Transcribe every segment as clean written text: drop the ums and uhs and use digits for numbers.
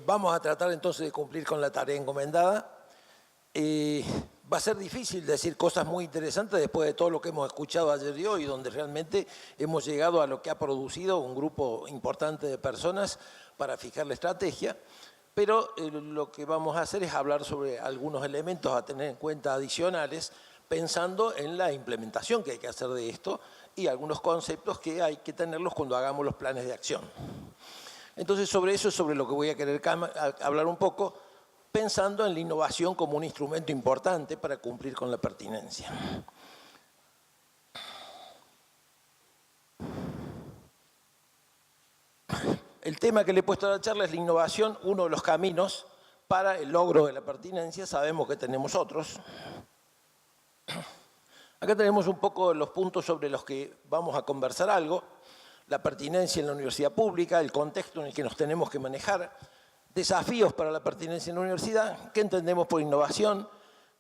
Vamos a tratar entonces de cumplir con la tarea encomendada. Va a ser difícil decir cosas muy interesantes después de todo lo que hemos escuchado ayer y hoy, donde realmente hemos llegado a lo que ha producido un grupo importante de personas para fijar la estrategia. Pero lo que vamos a hacer es hablar sobre algunos elementos a tener en cuenta adicionales, pensando en la implementación que hay que hacer de esto y algunos conceptos que hay que tenerlos cuando hagamos los planes de acción. Entonces, sobre eso es sobre lo que voy a querer hablar un poco, pensando en la innovación como un instrumento importante para cumplir con la pertinencia. El tema que le he puesto a la charla es la innovación, uno de los caminos para el logro de la pertinencia. Sabemos que tenemos otros. Acá tenemos un poco los puntos sobre los que vamos a conversar algo. La pertinencia en la universidad pública, el contexto en el que nos tenemos que manejar, desafíos para la pertinencia en la universidad, qué entendemos por innovación,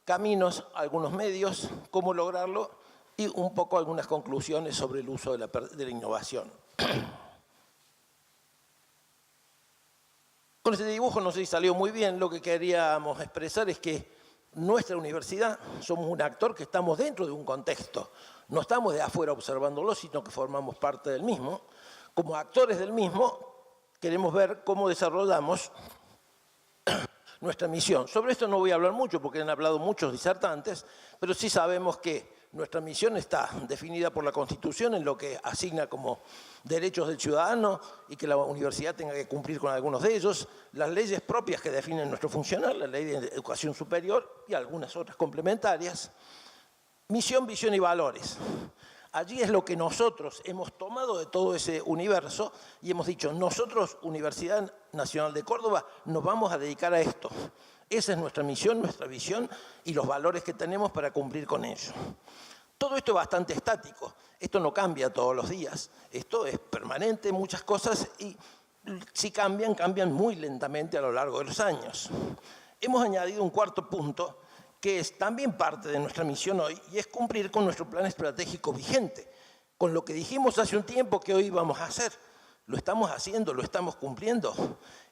caminos, algunos medios, cómo lograrlo y un poco algunas conclusiones sobre el uso de la innovación. Con este dibujo no sé si salió muy bien, lo que queríamos expresar es que nuestra universidad somos un actor que estamos dentro de un contexto. No estamos de afuera observándolo, sino que formamos parte del mismo. Como actores del mismo, queremos ver cómo desarrollamos nuestra misión. Sobre esto no voy a hablar mucho porque han hablado muchos disertantes, pero sí sabemos que nuestra misión está definida por la Constitución en lo que asigna como derechos del ciudadano y que la universidad tenga que cumplir con algunos de ellos, las leyes propias que definen nuestro funcionar, la ley de educación superior y algunas otras complementarias. Misión, visión y valores. Allí es lo que nosotros hemos tomado de todo ese universo y hemos dicho, nosotros, Universidad Nacional de Córdoba, nos vamos a dedicar a esto. Esa es nuestra misión, nuestra visión y los valores que tenemos para cumplir con ello. Todo esto es bastante estático, esto no cambia todos los días, esto es permanente, muchas cosas, y si cambian, cambian muy lentamente a lo largo de los años. Hemos añadido un cuarto punto, que es también parte de nuestra misión hoy, y es cumplir con nuestro plan estratégico vigente, con lo que dijimos hace un tiempo que hoy íbamos a hacer. Lo estamos haciendo, lo estamos cumpliendo.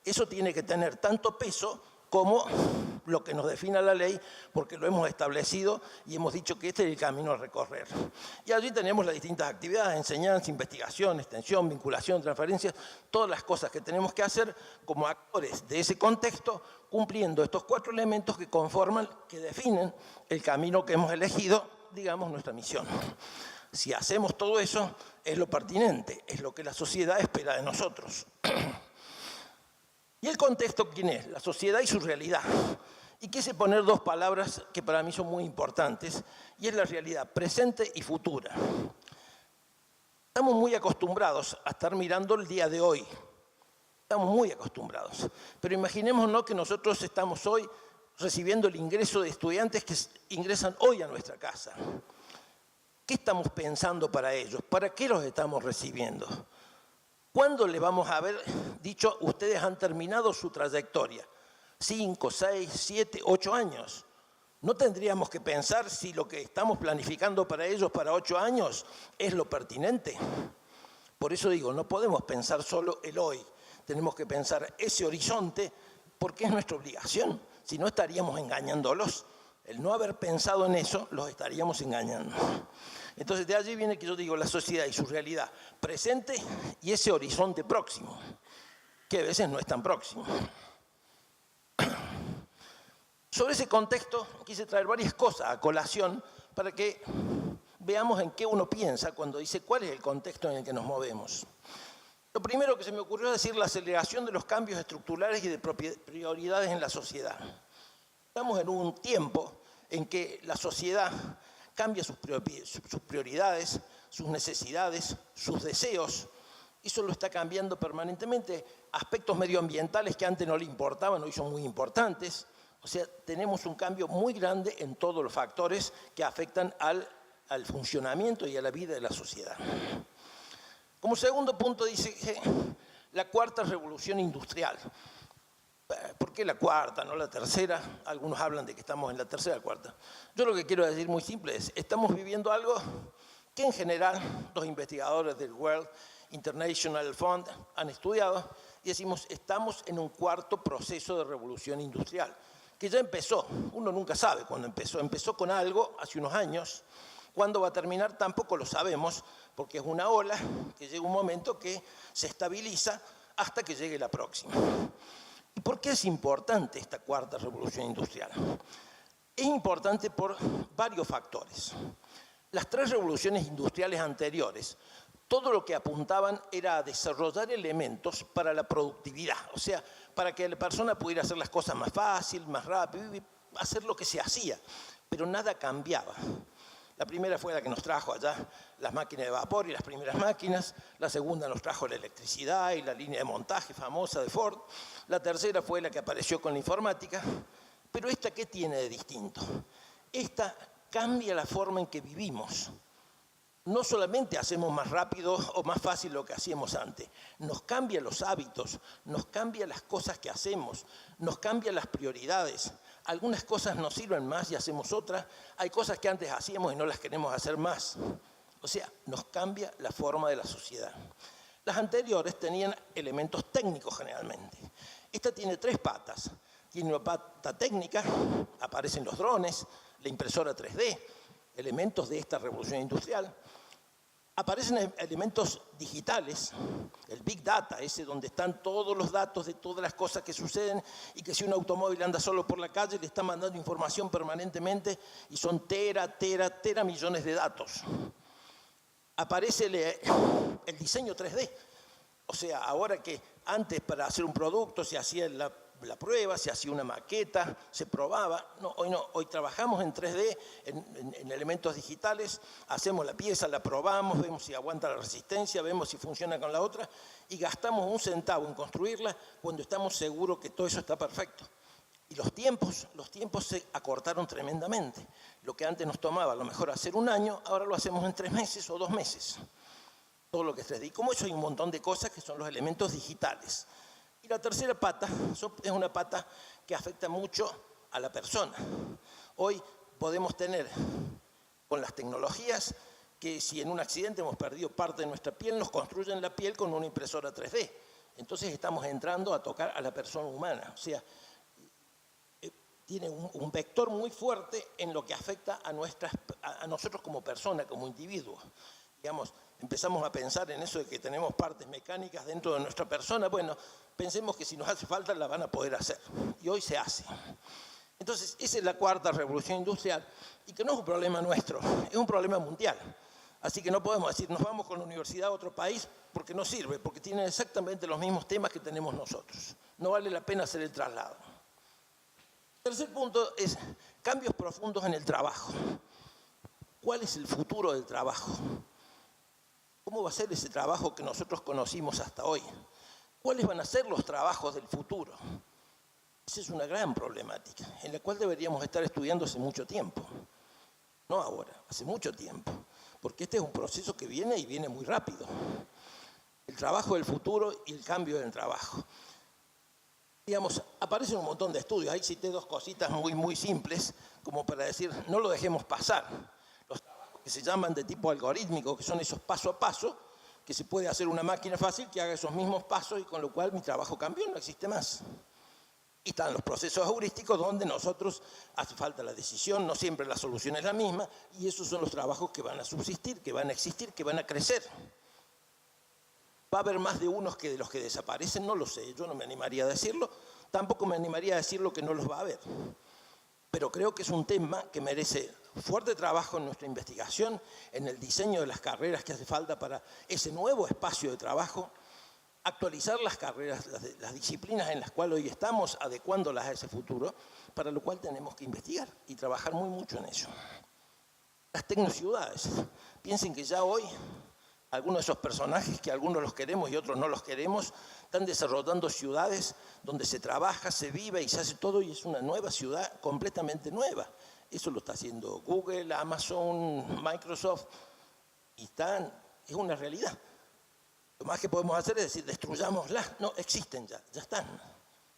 Eso tiene que tener tanto peso como lo que nos defina la ley, porque lo hemos establecido y hemos dicho que este es el camino a recorrer. Y allí tenemos las distintas actividades, enseñanza, investigación, extensión, vinculación, transferencia, todas las cosas que tenemos que hacer como actores de ese contexto, cumpliendo estos cuatro elementos que conforman, que definen el camino que hemos elegido, digamos, nuestra misión. Si hacemos todo eso, es lo pertinente, es lo que la sociedad espera de nosotros. ¿Y el contexto quién es? La sociedad y su realidad. Y quise poner dos palabras que para mí son muy importantes, y es la realidad presente y futura. Estamos muy acostumbrados a estar mirando el día de hoy. Estamos muy acostumbrados. Pero imaginémonos que nosotros estamos hoy recibiendo el ingreso de estudiantes que ingresan hoy a nuestra casa. ¿Qué estamos pensando para ellos? ¿Para qué los estamos recibiendo? ¿Cuándo les vamos a haber dicho, ustedes han terminado su trayectoria? 5, 6, 7, 8 años. ¿No tendríamos que pensar si lo que estamos planificando para ellos para 8 años es lo pertinente? Por eso digo, no podemos pensar solo el hoy. Tenemos que pensar ese horizonte porque es nuestra obligación. Si no, estaríamos engañándolos. El no haber pensado en eso, los estaríamos engañando. Entonces, de allí viene que yo digo la sociedad y su realidad presente y ese horizonte próximo, que a veces no es tan próximo. Sobre ese contexto quise traer varias cosas a colación para que veamos en qué uno piensa cuando dice cuál es el contexto en el que nos movemos. Lo primero que se me ocurrió es decir la aceleración de los cambios estructurales y de prioridades en la sociedad. Estamos en un tiempo en que la sociedad cambia sus prioridades, sus necesidades, sus deseos. Eso lo está cambiando permanentemente. Aspectos medioambientales que antes no le importaban, hoy son muy importantes. O sea, tenemos un cambio muy grande en todos los factores que afectan al funcionamiento y a la vida de la sociedad. Como segundo punto dice que la cuarta revolución industrial. ¿Por qué la cuarta, no la tercera? Algunos hablan de que estamos en la tercera, cuarta. Yo lo que quiero decir muy simple es, estamos viviendo algo que en general los investigadores del World International Fund han estudiado, y decimos, estamos en un cuarto proceso de revolución industrial, que ya empezó. Uno nunca sabe cuándo empezó. Empezó con algo hace unos años. Cuándo va a terminar tampoco lo sabemos, porque es una ola que llega un momento que se estabiliza hasta que llegue la próxima. ¿Y por qué es importante esta cuarta revolución industrial? Es importante por varios factores. Las tres revoluciones industriales anteriores, todo lo que apuntaban era a desarrollar elementos para la productividad, o sea, para que la persona pudiera hacer las cosas más fácil, más rápido, y hacer lo que se hacía, pero nada cambiaba. La primera fue la que nos trajo allá las máquinas de vapor y las primeras máquinas. La segunda nos trajo la electricidad y la línea de montaje famosa de Ford. La tercera fue la que apareció con la informática. Pero esta, ¿qué tiene de distinto? Esta cambia la forma en que vivimos. No solamente hacemos más rápido o más fácil lo que hacíamos antes, nos cambia los hábitos, nos cambia las cosas que hacemos, nos cambia las prioridades. Algunas cosas nos sirven más y hacemos otras. Hay cosas que antes hacíamos y no las queremos hacer más. O sea, nos cambia la forma de la sociedad. Las anteriores tenían elementos técnicos generalmente. Esta tiene tres patas. Tiene una pata técnica, aparecen los drones, la impresora 3D, elementos de esta revolución industrial. Aparecen elementos digitales, el Big Data, ese donde están todos los datos de todas las cosas que suceden y que si un automóvil anda solo por la calle le está mandando información permanentemente y son millones de datos. Aparece el diseño 3D, o sea, ahora que antes para hacer un producto se hacía la prueba, se hacía una maqueta, se probaba. No, hoy trabajamos en 3D, en elementos digitales, hacemos la pieza, la probamos, vemos si aguanta la resistencia, vemos si funciona con la otra y gastamos un centavo en construirla cuando estamos seguros que todo eso está perfecto. Y los tiempos se acortaron tremendamente. Lo que antes nos tomaba a lo mejor hacer un año, ahora lo hacemos en 3 meses o 2 meses. Todo lo que es 3D. Y como eso hay un montón de cosas que son los elementos digitales. Y la tercera pata es una pata que afecta mucho a la persona. Hoy podemos tener con las tecnologías que si en un accidente hemos perdido parte de nuestra piel, nos construyen la piel con una impresora 3D. Entonces estamos entrando a tocar a la persona humana. O sea, tiene un vector muy fuerte en lo que afecta a nosotros como personas, como individuos. Digamos, empezamos a pensar en eso de que tenemos partes mecánicas dentro de nuestra persona. Bueno, pensemos que si nos hace falta la van a poder hacer. Y hoy se hace. Entonces, esa es la cuarta revolución industrial y que no es un problema nuestro, es un problema mundial. Así que no podemos decir, nos vamos con la universidad a otro país porque no sirve, porque tienen exactamente los mismos temas que tenemos nosotros. No vale la pena hacer el traslado. El tercer punto es cambios profundos en el trabajo. ¿Cuál es el futuro del trabajo? ¿Cómo va a ser ese trabajo que nosotros conocimos hasta hoy? ¿Cuáles van a ser los trabajos del futuro? Esa es una gran problemática, en la cual deberíamos estar estudiando hace mucho tiempo. No ahora, hace mucho tiempo. Porque este es un proceso que viene y viene muy rápido. El trabajo del futuro y el cambio del trabajo. Digamos, aparecen un montón de estudios. Ahí cité 2 cositas muy simples, como para decir, no lo dejemos pasar. Los trabajos que se llaman de tipo algorítmico, que son esos paso a paso, que se puede hacer una máquina fácil que haga esos mismos pasos y con lo cual mi trabajo cambió, no existe más. Y están los procesos heurísticos donde nosotros hace falta la decisión, no siempre la solución es la misma, y esos son los trabajos que van a subsistir, que van a existir, que van a crecer. ¿Va a haber más de unos que de los que desaparecen? No lo sé, yo no me animaría a decirlo, tampoco me animaría a decirlo que no los va a haber. Pero creo que es un tema que merece fuerte trabajo en nuestra investigación, en el diseño de las carreras que hace falta para ese nuevo espacio de trabajo, actualizar las carreras, las disciplinas en las cuales hoy estamos, adecuándolas a ese futuro, para lo cual tenemos que investigar y trabajar mucho en ello. Las tecnociudades. Piensen que ya hoy algunos de esos personajes, que algunos los queremos y otros no los queremos, están desarrollando ciudades donde se trabaja, se vive y se hace todo y es una nueva ciudad completamente nueva. Eso lo está haciendo Google, Amazon, Microsoft y es una realidad. Lo más que podemos hacer es decir, destruyámoslas. No, existen ya están,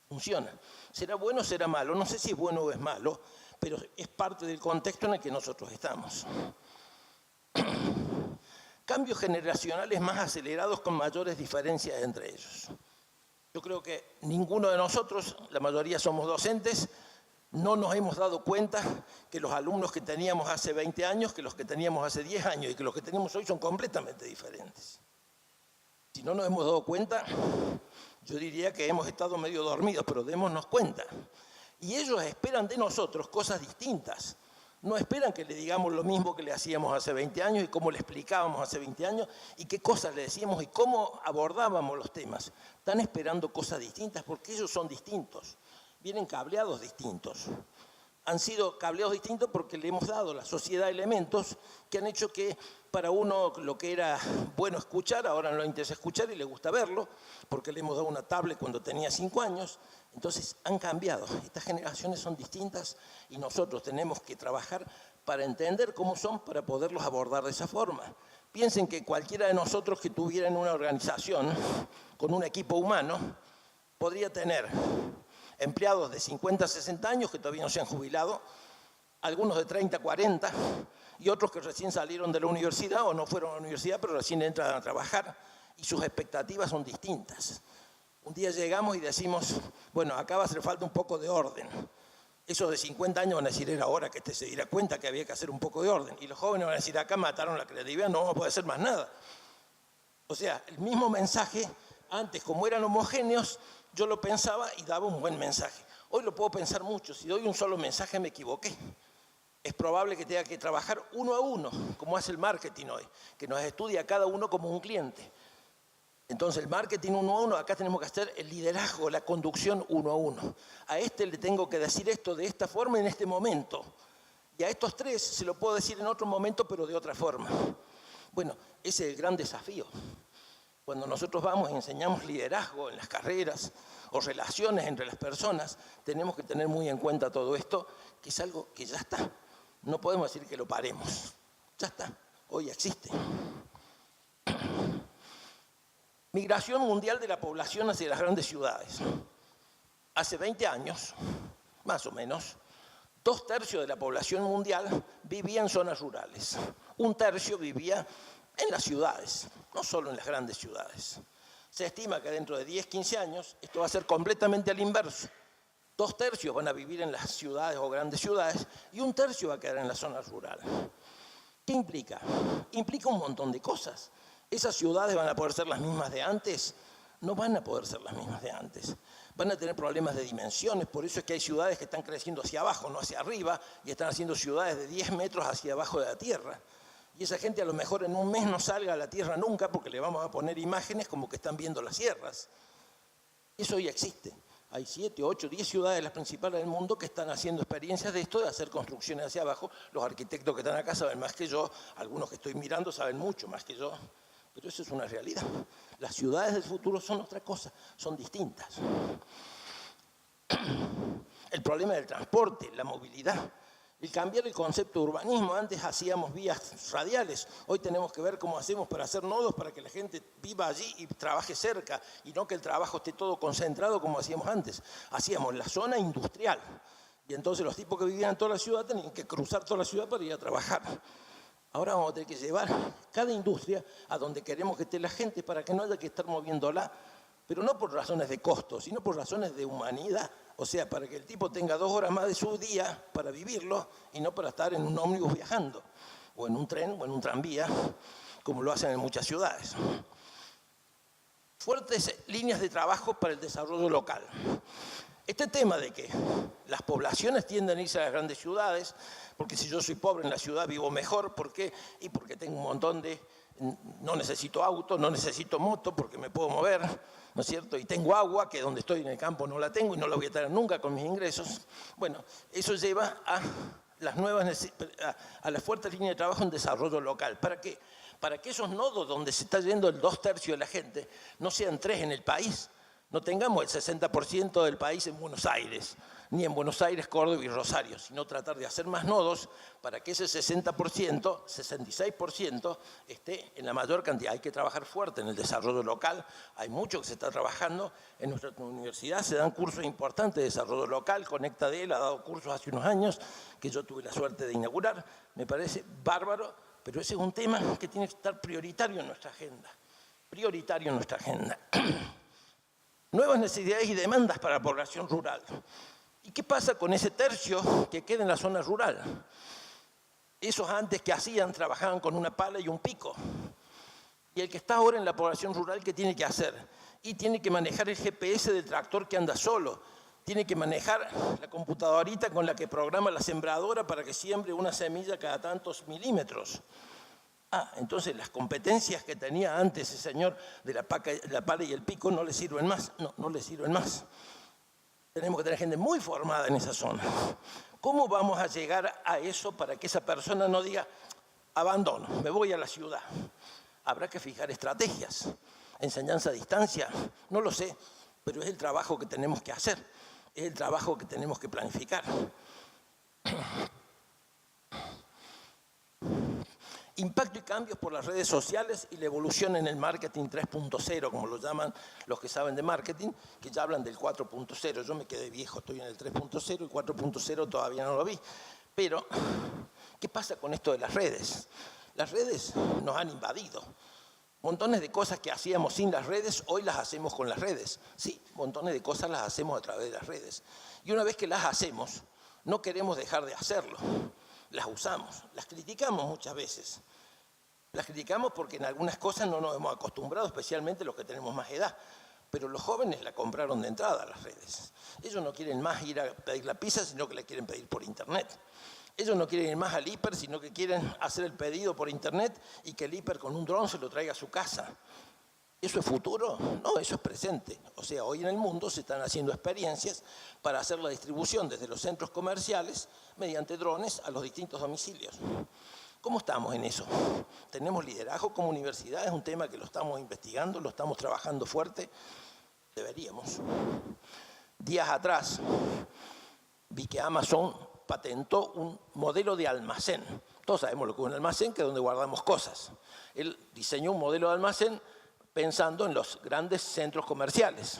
funcionan. ¿Será bueno o será malo? No sé si es bueno o es malo, pero es parte del contexto en el que nosotros estamos. cambios generacionales más acelerados con mayores diferencias entre ellos. Yo creo que ninguno de nosotros, la mayoría somos docentes, no nos hemos dado cuenta que los alumnos que teníamos hace 20 años, que los que teníamos hace 10 años y que los que tenemos hoy son completamente diferentes. Si no nos hemos dado cuenta, yo diría que hemos estado medio dormidos, pero démonos cuenta. Y ellos esperan de nosotros cosas distintas. No esperan que le digamos lo mismo que le hacíamos hace 20 años y cómo le explicábamos hace 20 años y qué cosas le decíamos y cómo abordábamos los temas. Están esperando cosas distintas porque ellos son distintos. Vienen cableados distintos. Han sido cableados distintos porque le hemos dado a la sociedad elementos que han hecho que para uno lo que era bueno escuchar, ahora no le interesa escuchar y le gusta verlo, porque le hemos dado una tablet cuando tenía 5 años. Entonces han cambiado. Estas generaciones son distintas y nosotros tenemos que trabajar para entender cómo son, para poderlos abordar de esa forma. Piensen que cualquiera de nosotros que tuviera en una organización con un equipo humano podría tener empleados de 50 a 60 años que todavía no se han jubilado, algunos de 30 a 40 y otros que recién salieron de la universidad o no fueron a la universidad pero recién entran a trabajar y sus expectativas son distintas. Un día llegamos y decimos, bueno, acá va a hacer falta un poco de orden. Esos de 50 años van a decir, era hora que se diera cuenta que había que hacer un poco de orden. Y los jóvenes van a decir, acá mataron la creatividad, no vamos a poder hacer más nada. O sea, el mismo mensaje, antes como eran homogéneos, yo lo pensaba y daba un buen mensaje. Hoy lo puedo pensar mucho, si doy un solo mensaje me equivoqué. Es probable que tenga que trabajar uno a uno, como hace el marketing hoy, que nos estudia a cada uno como un cliente. Entonces, el marketing uno a uno, acá tenemos que hacer el liderazgo, la conducción uno a uno. A este le tengo que decir esto de esta forma en este momento. Y a estos tres se lo puedo decir en otro momento, pero de otra forma. Bueno, ese es el gran desafío. Cuando nosotros vamos y enseñamos liderazgo en las carreras o relaciones entre las personas, tenemos que tener muy en cuenta todo esto, que es algo que ya está. No podemos decir que lo paremos. Ya está, hoy existe. Migración mundial de la población hacia las grandes ciudades. Hace 20 años, más o menos, 2/3 de la población mundial vivía en zonas rurales. 1/3 vivía en las ciudades, no solo en las grandes ciudades. Se estima que dentro de 10, 15 años esto va a ser completamente al inverso. 2/3 van a vivir en las ciudades o grandes ciudades y 1/3 va a quedar en las zonas rurales. ¿Qué implica? Implica un montón de cosas. ¿Esas ciudades van a poder ser las mismas de antes? No van a poder ser las mismas de antes. Van a tener problemas de dimensiones, por eso es que hay ciudades que están creciendo hacia abajo, no hacia arriba, y están haciendo ciudades de 10 metros hacia abajo de la tierra. Y esa gente a lo mejor en un mes no salga a la tierra nunca porque le vamos a poner imágenes como que están viendo las sierras. Eso ya existe. Hay 7, 8, 10 ciudades, las principales del mundo, que están haciendo experiencias de esto, de hacer construcciones hacia abajo. Los arquitectos que están acá saben más que yo, algunos que estoy mirando saben mucho más que yo. Pero eso es una realidad. Las ciudades del futuro son otra cosa, son distintas. El problema del transporte, la movilidad, el cambiar el concepto de urbanismo. Antes hacíamos vías radiales, hoy tenemos que ver cómo hacemos para hacer nodos para que la gente viva allí y trabaje cerca y no que el trabajo esté todo concentrado como hacíamos antes. Hacíamos la zona industrial y entonces los tipos que vivían en toda la ciudad tenían que cruzar toda la ciudad para ir a trabajar. Ahora vamos a tener que llevar cada industria a donde queremos que esté la gente para que no haya que estar moviéndola, pero no por razones de costo, sino por razones de humanidad. O sea, para que el tipo tenga 2 horas más de su día para vivirlo y no para estar en un ómnibus viajando, o en un tren, o en un tranvía, como lo hacen en muchas ciudades. Fuertes líneas de trabajo para el desarrollo local. Este tema de que las poblaciones tienden a irse a las grandes ciudades, porque si yo soy pobre en la ciudad vivo mejor, ¿por qué? Y porque tengo un montón de... No necesito auto, no necesito moto porque me puedo mover, ¿no es cierto? Y tengo agua, que donde estoy en el campo no la tengo y no la voy a tener nunca con mis ingresos. Bueno, eso lleva a las fuertes líneas de trabajo en desarrollo local. ¿Para qué? Para que esos nodos donde se está yendo el 2/3 de la gente no sean 3 en el país. No tengamos el 60% del país en Buenos Aires, ni en Buenos Aires, Córdoba y Rosario, sino tratar de hacer más nodos para que ese 60%, 66% esté en la mayor cantidad. Hay que trabajar fuerte en el desarrollo local, hay mucho que se está trabajando. En nuestra universidad se dan cursos importantes de desarrollo local, Conecta DEL ha dado cursos hace unos años, que yo tuve la suerte de inaugurar. Me parece bárbaro pero ese es un tema que tiene que estar prioritario en nuestra agenda. Prioritario en nuestra agenda. Nuevas necesidades y demandas para la población rural. ¿Y qué pasa con ese tercio que queda en la zona rural? Esos antes que hacían, trabajaban con una pala y un pico. Y el que está ahora en la población rural, ¿qué tiene que hacer? Y tiene que manejar el GPS del tractor que anda solo. Tiene que manejar la computadorita con la que programa la sembradora para que siembre una semilla cada tantos milímetros. Entonces las competencias que tenía antes ese señor de la pala y el pico no le sirven más. No le sirven más. Tenemos que tener gente muy formada en esa zona. ¿Cómo vamos a llegar a eso para que esa persona no diga, abandono, me voy a la ciudad? Habrá que fijar estrategias. Enseñanza a distancia, no lo sé, pero es el trabajo que tenemos que hacer. Es el trabajo que tenemos que planificar. Impacto y cambios por las redes sociales y la evolución en el marketing 3.0, como lo llaman los que saben de marketing, que ya hablan del 4.0. Yo me quedé viejo, estoy en el 3.0 y 4.0 todavía no lo vi. Pero, ¿qué pasa con esto de las redes? Las redes nos han invadido. Montones de cosas que hacíamos sin las redes, hoy las hacemos con las redes. Sí, montones de cosas las hacemos a través de las redes. Y una vez que las hacemos, no queremos dejar de hacerlo. Las usamos, las criticamos muchas veces. Las criticamos porque en algunas cosas no nos hemos acostumbrado, especialmente los que tenemos más edad. Pero los jóvenes la compraron de entrada a las redes. Ellos no quieren más ir a pedir la pizza, sino que la quieren pedir por internet. Ellos no quieren ir más al hiper, sino que quieren hacer el pedido por internet y que el hiper con un dron se lo traiga a su casa. ¿Eso es futuro? No, eso es presente. O sea, hoy en el mundo se están haciendo experiencias para hacer la distribución desde los centros comerciales mediante drones a los distintos domicilios. ¿Cómo estamos en eso? ¿Tenemos liderazgo como universidad? Es un tema que lo estamos investigando, lo estamos trabajando fuerte. Deberíamos. Días atrás vi que Amazon patentó un modelo de almacén. Todos sabemos lo que es un almacén, que es donde guardamos cosas. Él diseñó un modelo de almacén pensando en los grandes centros comerciales,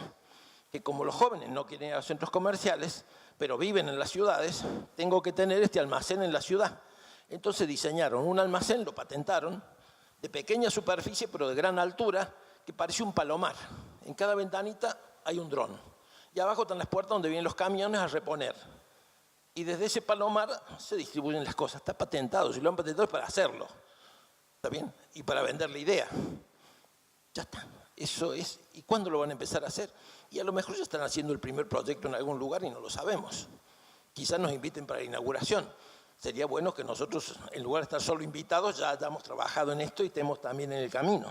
que como los jóvenes no quieren ir a los centros comerciales, pero viven en las ciudades, tengo que tener este almacén en la ciudad. Entonces diseñaron un almacén, lo patentaron, de pequeña superficie pero de gran altura, que parece un palomar. En cada ventanita hay un dron. Y abajo están las puertas donde vienen los camiones a reponer. Y desde ese palomar se distribuyen las cosas. Está patentado, si lo han patentado es para hacerlo. ¿Está bien? Y para vender la idea. Ya está, eso es. ¿Y cuándo lo van a empezar a hacer? Y a lo mejor ya están haciendo el primer proyecto en algún lugar y no lo sabemos. Quizás nos inviten para la inauguración. Sería bueno que nosotros, en lugar de estar solo invitados, ya hayamos trabajado en esto y estemos también en el camino.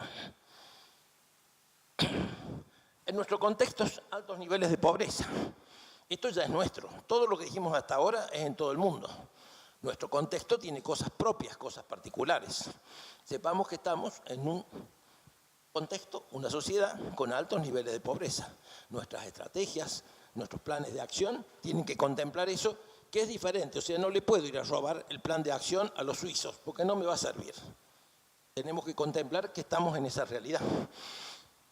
En nuestro contexto, altos niveles de pobreza. Esto ya es nuestro. Todo lo que dijimos hasta ahora es en todo el mundo. Nuestro contexto tiene cosas propias, cosas particulares. Sepamos que estamos en un contexto, una sociedad con altos niveles de pobreza. Nuestras estrategias, nuestros planes de acción tienen que contemplar eso, que es diferente. O sea, no le puedo ir a robar el plan de acción a los suizos, porque no me va a servir. Tenemos que contemplar que estamos en esa realidad.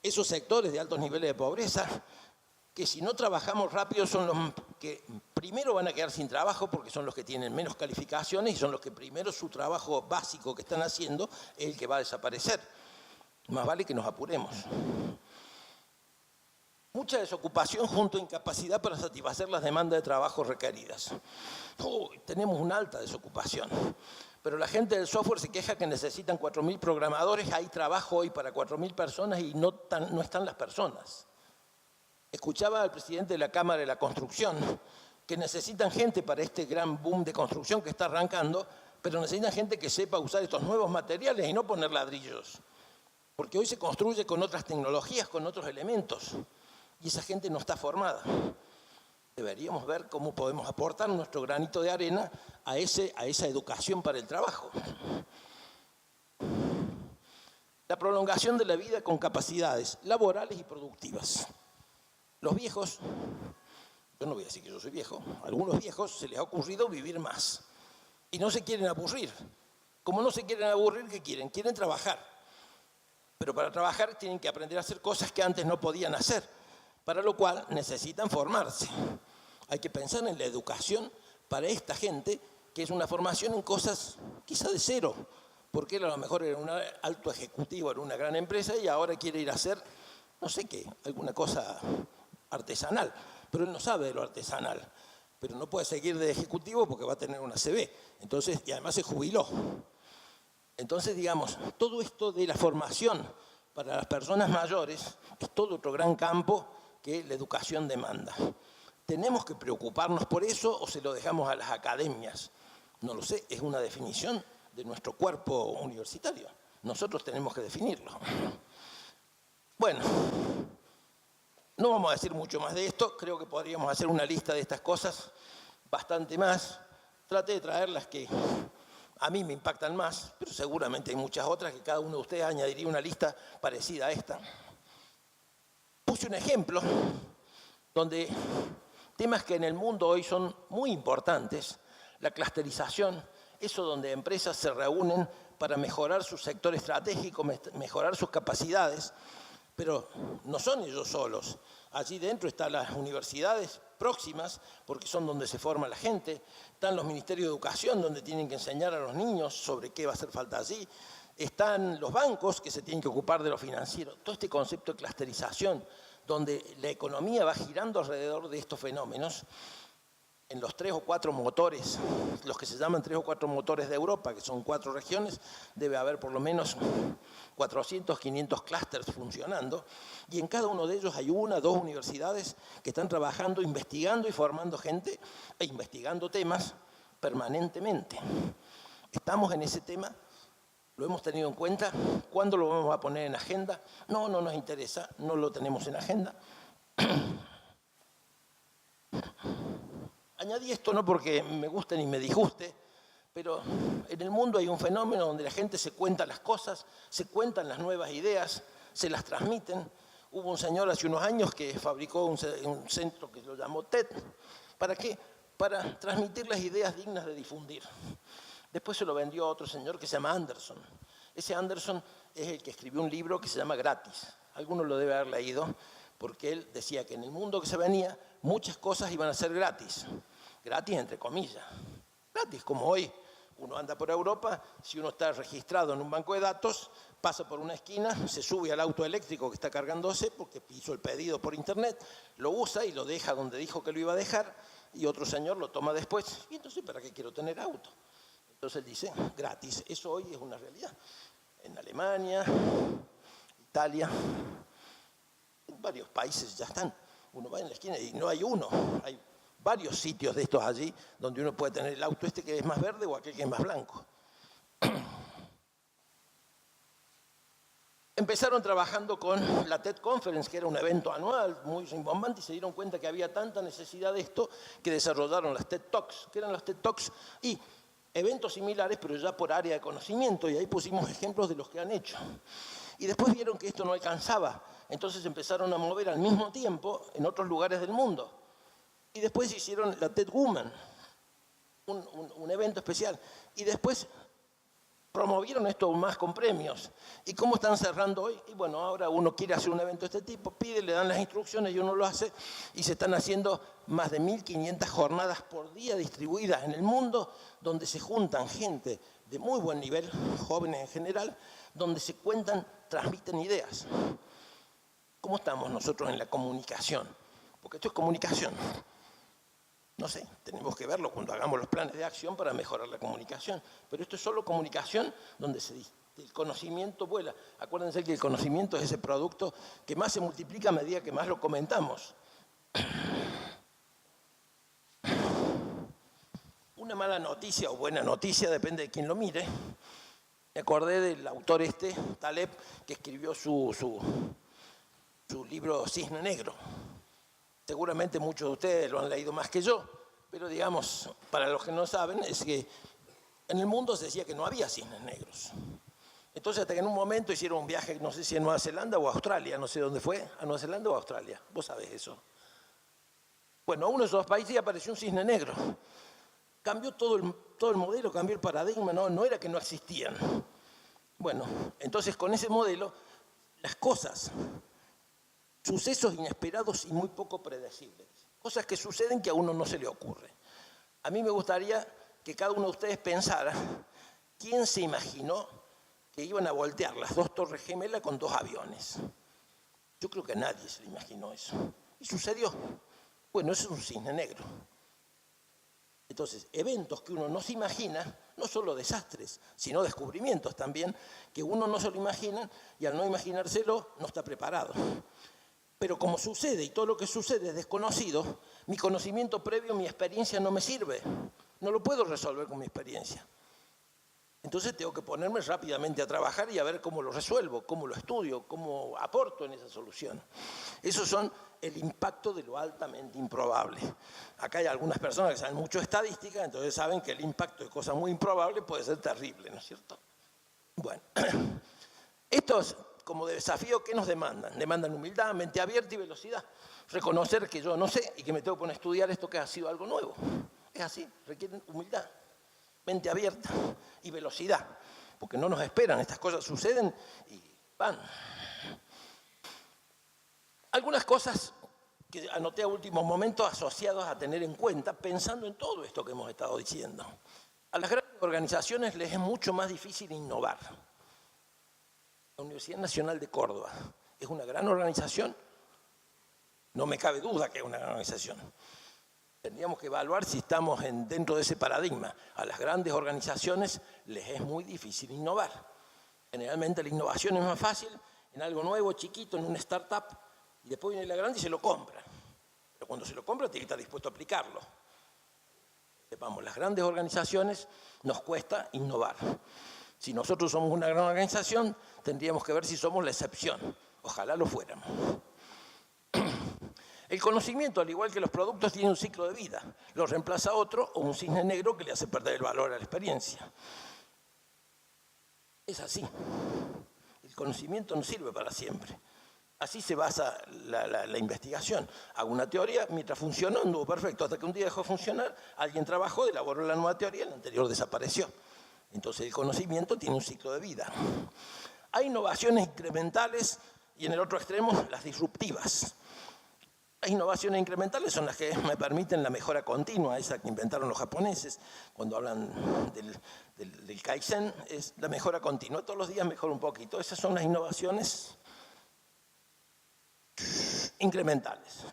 Esos sectores de altos niveles de pobreza, que si no trabajamos rápido son los que primero van a quedar sin trabajo porque son los que tienen menos calificaciones y son los que primero su trabajo básico que están haciendo es el que va a desaparecer. Más vale que nos apuremos. Mucha desocupación junto a incapacidad para satisfacer las demandas de trabajo requeridas. Tenemos una alta desocupación. Pero la gente del software se queja que necesitan 4.000 programadores. Hay trabajo hoy para 4.000 personas y no están las personas. Escuchaba al presidente de la Cámara de la Construcción que necesitan gente para este gran boom de construcción que está arrancando, pero necesitan gente que sepa usar estos nuevos materiales y no poner ladrillos. Porque hoy se construye con otras tecnologías, con otros elementos, y esa gente no está formada. Deberíamos ver cómo podemos aportar nuestro granito de arena a esa educación para el trabajo. La prolongación de la vida con capacidades laborales y productivas. Los viejos, yo no voy a decir que yo soy viejo, a algunos viejos se les ha ocurrido vivir más y no se quieren aburrir. Como no se quieren aburrir, ¿qué quieren? Quieren trabajar. Pero para trabajar tienen que aprender a hacer cosas que antes no podían hacer, para lo cual necesitan formarse. Hay que pensar en la educación para esta gente, que es una formación en cosas quizá de cero, porque él a lo mejor era un alto ejecutivo en una gran empresa y ahora quiere ir a hacer, no sé qué, alguna cosa artesanal, pero él no sabe de lo artesanal, pero no puede seguir de ejecutivo porque va a tener una CB, entonces, y además se jubiló. Entonces, digamos, todo esto de la formación para las personas mayores es todo otro gran campo que la educación demanda. ¿Tenemos que preocuparnos por eso o se lo dejamos a las academias? No lo sé, es una definición de nuestro cuerpo universitario. Nosotros tenemos que definirlo. Bueno, no vamos a decir mucho más de esto, creo que podríamos hacer una lista de estas cosas, bastante más. Traté de traer las que a mí me impactan más, pero seguramente hay muchas otras que cada uno de ustedes añadiría una lista parecida a esta. Puse un ejemplo donde temas que en el mundo hoy son muy importantes, la clusterización, eso donde empresas se reúnen para mejorar su sector estratégico, mejorar sus capacidades, pero no son ellos solos. Allí dentro están las universidades próximas, porque son donde se forma la gente, están los ministerios de educación, donde tienen que enseñar a los niños sobre qué va a hacer falta allí, están los bancos que se tienen que ocupar de lo financiero. Todo este concepto de clusterización, donde la economía va girando alrededor de estos fenómenos, en los 3 o 4 motores, los que se llaman 3 o 4 motores de Europa, que son 4 regiones, debe haber por lo menos 400, 500 clústeres funcionando, y en cada uno de ellos hay 1 o 2 universidades que están trabajando, investigando y formando gente, e investigando temas permanentemente. Estamos en ese tema, lo hemos tenido en cuenta. ¿Cuándo lo vamos a poner en agenda? No, no nos interesa, no lo tenemos en agenda. Añadí esto no porque me guste ni me disguste, pero en el mundo hay un fenómeno donde la gente se cuenta las cosas, se cuentan las nuevas ideas, se las transmiten. Hubo un señor hace unos años que fabricó un centro que lo llamó TED. ¿Para qué? Para transmitir las ideas dignas de difundir. Después se lo vendió a otro señor que se llama Anderson. Ese Anderson es el que escribió un libro que se llama Gratis. Alguno lo debe haber leído, porque él decía que en el mundo que se venía, muchas cosas iban a ser gratis. Gratis entre comillas. Gratis, como hoy uno anda por Europa, si uno está registrado en un banco de datos, pasa por una esquina, se sube al auto eléctrico que está cargándose porque hizo el pedido por internet, lo usa y lo deja donde dijo que lo iba a dejar, y otro señor lo toma después. Y entonces, ¿para qué quiero tener auto? Entonces él dice, gratis. Eso hoy es una realidad. En Alemania, Italia, en varios países ya están. Uno va en la esquina y no hay uno, hay varios sitios de estos allí donde uno puede tener el auto este que es más verde o aquel que es más blanco. Empezaron trabajando con la TED Conference, que era un evento anual muy rimbombante, y se dieron cuenta que había tanta necesidad de esto que desarrollaron las TED Talks. ¿Qué eran las TED Talks? Y eventos similares, pero ya por área de conocimiento, y ahí pusimos ejemplos de los que han hecho. Y después vieron que esto no alcanzaba, entonces empezaron a mover al mismo tiempo en otros lugares del mundo. Y después hicieron la TED Woman, un evento especial. Y después promovieron esto más con premios. ¿Y cómo están cerrando hoy? Y bueno, ahora uno quiere hacer un evento de este tipo, pide, le dan las instrucciones y uno lo hace, y se están haciendo más de 1.500 jornadas por día distribuidas en el mundo, donde se juntan gente de muy buen nivel, jóvenes en general, donde se cuentan, transmiten ideas. ¿Cómo estamos nosotros en la comunicación? Porque esto es comunicación. No sé, tenemos que verlo cuando hagamos los planes de acción para mejorar la comunicación. Pero esto es solo comunicación donde el conocimiento vuela. Acuérdense que el conocimiento es ese producto que más se multiplica a medida que más lo comentamos. Una mala noticia o buena noticia, depende de quién lo mire. Me acordé del autor Taleb, que escribió su libro Cisne Negro. Seguramente muchos de ustedes lo han leído más que yo, pero digamos, para los que no saben, es que en el mundo se decía que no había cisnes negros. Entonces, hasta que en un momento hicieron un viaje, no sé si a Nueva Zelanda o a Australia, no sé dónde fue, a Nueva Zelanda o a Australia, vos sabés eso. Bueno, a uno de esos países apareció un cisne negro. Cambió todo el modelo, cambió el paradigma, no era que no existían. Bueno, entonces con ese modelo, las cosas, sucesos inesperados y muy poco predecibles. Cosas que suceden que a uno no se le ocurre. A mí me gustaría que cada uno de ustedes pensara ¿Quién se imaginó que iban a voltear las dos torres gemelas con dos aviones? Yo creo que nadie se lo imaginó eso. Y sucedió. Bueno, eso es un cisne negro. Entonces, eventos que uno no se imagina, no solo desastres, sino descubrimientos también, que uno no se lo imagina y al no imaginárselo no está preparado. Pero como sucede y todo lo que sucede es desconocido, mi conocimiento previo, mi experiencia no me sirve. No lo puedo resolver con mi experiencia. Entonces tengo que ponerme rápidamente a trabajar y a ver cómo lo resuelvo, cómo lo estudio, cómo aporto en esa solución. Esos son el impacto de lo altamente improbable. Acá hay algunas personas que saben mucho de estadística, entonces saben que el impacto de cosas muy improbables puede ser terrible, ¿no es cierto? Bueno, estos como desafío, ¿qué nos demandan? Demandan humildad, mente abierta y velocidad. Reconocer que yo no sé y que me tengo que poner a estudiar esto que ha sido algo nuevo. Es así, requieren humildad, mente abierta y velocidad, porque no nos esperan, estas cosas suceden y van. Algunas cosas que anoté a último momento asociadas a tener en cuenta, pensando en todo esto que hemos estado diciendo. A las grandes organizaciones les es mucho más difícil innovar. La Universidad Nacional de Córdoba es una gran organización, no me cabe duda que es una gran organización. Tendríamos que evaluar si estamos dentro de ese paradigma. A las grandes organizaciones les es muy difícil innovar. Generalmente la innovación es más fácil en algo nuevo, chiquito, en una startup, y después viene la grande y se lo compra. Pero cuando se lo compra tiene que estar dispuesto a aplicarlo. Sepamos, las grandes organizaciones nos cuesta innovar. Si nosotros somos una gran organización, tendríamos que ver si somos la excepción. Ojalá lo fuéramos. El conocimiento, al igual que los productos, tiene un ciclo de vida. Lo reemplaza otro o un cisne negro que le hace perder el valor a la experiencia. Es así. El conocimiento no sirve para siempre. Así se basa la investigación. Hago una teoría, mientras funcionó, anduvo perfecto. Hasta que un día dejó de funcionar, alguien trabajó, elaboró la nueva teoría, la anterior desapareció. Entonces el conocimiento tiene un ciclo de vida. Hay innovaciones incrementales y en el otro extremo las disruptivas. Las innovaciones incrementales son las que me permiten la mejora continua, esa que inventaron los japoneses cuando hablan del Kaizen, es la mejora continua, todos los días mejora un poquito. Esas son las innovaciones incrementales.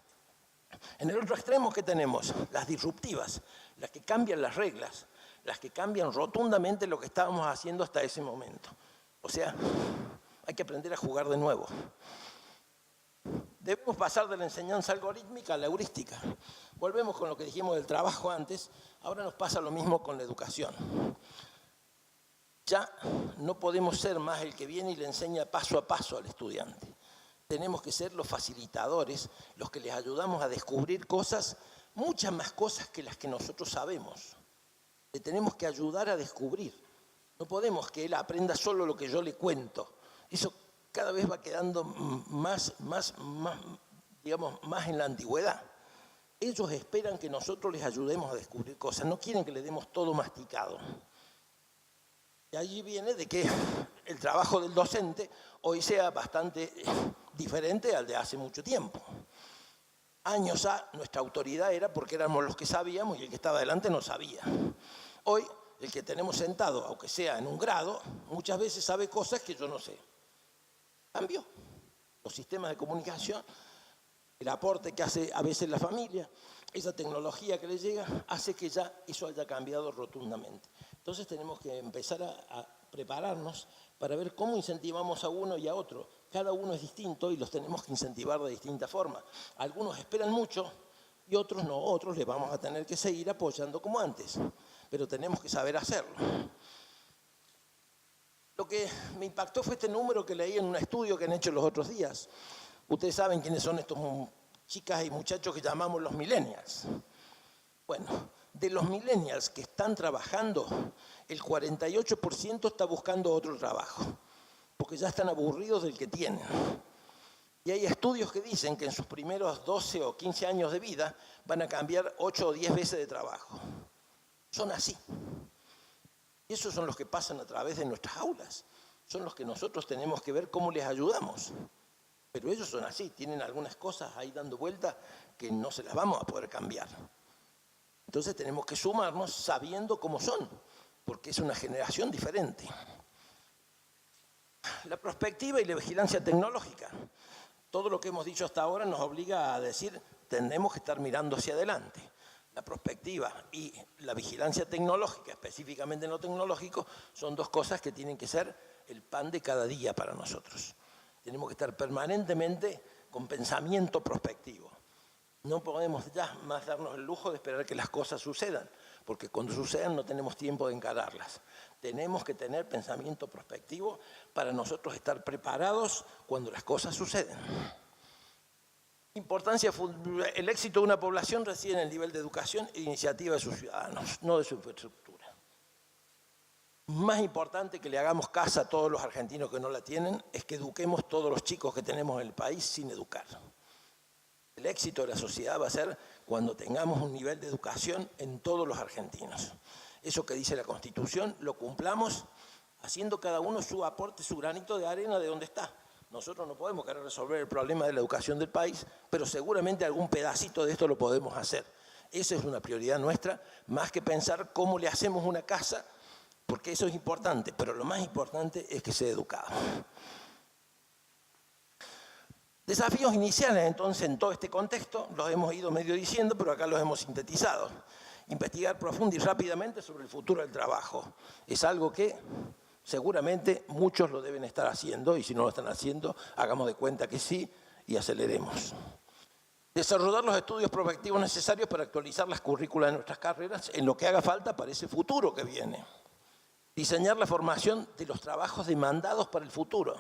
En el otro extremo, ¿qué tenemos? Las disruptivas, las que cambian las reglas, las que cambian rotundamente lo que estábamos haciendo hasta ese momento. O sea, hay que aprender a jugar de nuevo. Debemos pasar de la enseñanza algorítmica a la heurística. Volvemos con lo que dijimos del trabajo antes, ahora nos pasa lo mismo con la educación. Ya no podemos ser más el que viene y le enseña paso a paso al estudiante. Tenemos que ser los facilitadores, los que les ayudamos a descubrir cosas, muchas más cosas que las que nosotros sabemos. Le tenemos que ayudar a descubrir. No podemos que él aprenda solo lo que yo le cuento. Eso cada vez va quedando más en la antigüedad. Ellos esperan que nosotros les ayudemos a descubrir cosas, no quieren que le demos todo masticado. Y allí viene de que el trabajo del docente hoy sea bastante diferente al de hace mucho tiempo. Años nuestra autoridad era porque éramos los que sabíamos y el que estaba delante no sabía. Hoy, el que tenemos sentado, aunque sea en un grado, muchas veces sabe cosas que yo no sé. Cambió. Los sistemas de comunicación, el aporte que hace a veces la familia, esa tecnología que le llega, hace que ya eso haya cambiado rotundamente. Entonces tenemos que empezar a prepararnos para ver cómo incentivamos a uno y a otro. Cada uno es distinto y los tenemos que incentivar de distinta forma. Algunos esperan mucho y otros no. Otros les vamos a tener que seguir apoyando como antes. Pero tenemos que saber hacerlo. Lo que me impactó fue este número que leí en un estudio que han hecho los otros días. Ustedes saben quiénes son estos chicas y muchachos que llamamos los millennials. Bueno, de los millennials que están trabajando, el 48% está buscando otro trabajo, porque ya están aburridos del que tienen. Y hay estudios que dicen que en sus primeros 12 o 15 años de vida van a cambiar 8 o 10 veces de trabajo. Son así. Y esos son los que pasan a través de nuestras aulas. Son los que nosotros tenemos que ver cómo les ayudamos. Pero ellos son así, tienen algunas cosas ahí dando vuelta que no se las vamos a poder cambiar. Entonces tenemos que sumarnos sabiendo cómo son. porque es una generación diferente. La prospectiva y la vigilancia tecnológica. Todo lo que hemos dicho hasta ahora nos obliga a decir, tenemos que estar mirando hacia adelante. La prospectiva y la vigilancia tecnológica, específicamente en lo tecnológico, son dos cosas que tienen que ser el pan de cada día para nosotros. Tenemos que estar permanentemente con pensamiento prospectivo. No podemos ya más darnos el lujo de esperar que las cosas sucedan, porque cuando sucedan no tenemos tiempo de encararlas. Tenemos que tener pensamiento prospectivo para nosotros estar preparados cuando las cosas suceden. El éxito de una población reside en el nivel de educación e iniciativa de sus ciudadanos, no de su infraestructura. Más importante que le hagamos casa a todos los argentinos que no la tienen es que eduquemos todos los chicos que tenemos en el país sin educar. El éxito de la sociedad va a ser cuando tengamos un nivel de educación en todos los argentinos. Eso que dice la Constitución lo cumplamos haciendo cada uno su aporte, su granito de arena de donde está. Nosotros no podemos querer resolver el problema de la educación del país, pero seguramente algún pedacito de esto lo podemos hacer. Esa es una prioridad nuestra, más que pensar cómo le hacemos una casa, porque eso es importante, pero lo más importante es que sea educado. Desafíos iniciales, entonces, en todo este contexto, los hemos ido medio diciendo, pero acá los hemos sintetizado. Investigar profundo y rápidamente sobre el futuro del trabajo. Es algo que seguramente muchos lo deben estar haciendo, y si no lo están haciendo, hagamos de cuenta que sí y aceleremos. Desarrollar los estudios prospectivos necesarios para actualizar las currículas de nuestras carreras en lo que haga falta para ese futuro que viene. Diseñar la formación de los trabajos demandados para el futuro.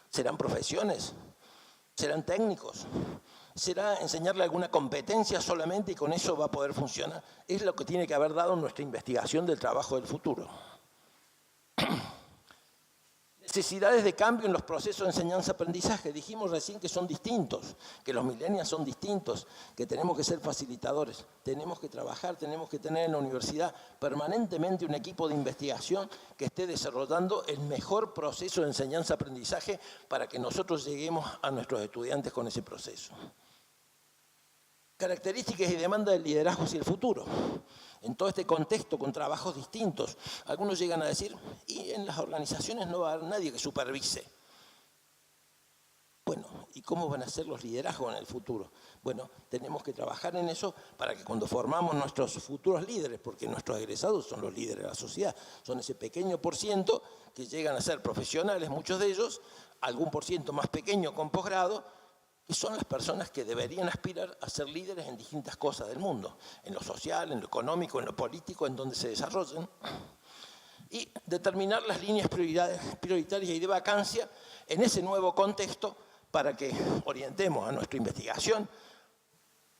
¿Serán profesiones? ¿Serán técnicos? ¿Será enseñarle alguna competencia solamente y con eso va a poder funcionar? Es lo que tiene que haber dado nuestra investigación del trabajo del futuro. Necesidades de cambio en los procesos de enseñanza-aprendizaje. Dijimos recién que son distintos, que los millennials son distintos, que tenemos que ser facilitadores, tenemos que trabajar, tenemos que tener en la universidad permanentemente un equipo de investigación que esté desarrollando el mejor proceso de enseñanza-aprendizaje para que nosotros lleguemos a nuestros estudiantes con ese proceso. Características y demanda del liderazgo hacia el futuro. En todo este contexto, con trabajos distintos, algunos llegan a decir, y en las organizaciones no va a haber nadie que supervise. Bueno, ¿y cómo van a ser los liderazgos en el futuro? Bueno, tenemos que trabajar en eso para que cuando formamos nuestros futuros líderes, porque nuestros egresados son los líderes de la sociedad, son ese pequeño por ciento que llegan a ser profesionales, muchos de ellos, algún por ciento más pequeño con posgrado, y son las personas que deberían aspirar a ser líderes en distintas cosas del mundo, en lo social, en lo económico, en lo político, en donde se desarrollen. Y determinar las líneas prioritarias y de vacancia en ese nuevo contexto para que orientemos a nuestra investigación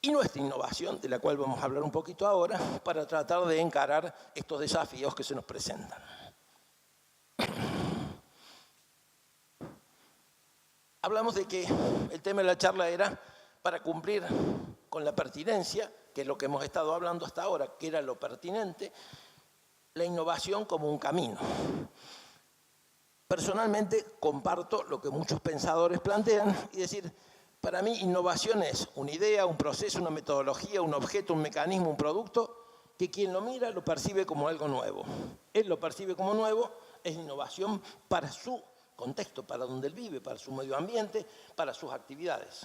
y nuestra innovación, de la cual vamos a hablar un poquito ahora, para tratar de encarar estos desafíos que se nos presentan. Hablamos de que el tema de la charla era para cumplir con la pertinencia, que es lo que hemos estado hablando hasta ahora, que era lo pertinente, la innovación como un camino. Personalmente comparto lo que muchos pensadores plantean y decir, para mí innovación es una idea, un proceso, una metodología, un objeto, un mecanismo, un producto, que quien lo mira lo percibe como algo nuevo. Él lo percibe como nuevo, es innovación para su contexto, para donde él vive, para su medio ambiente, para sus actividades.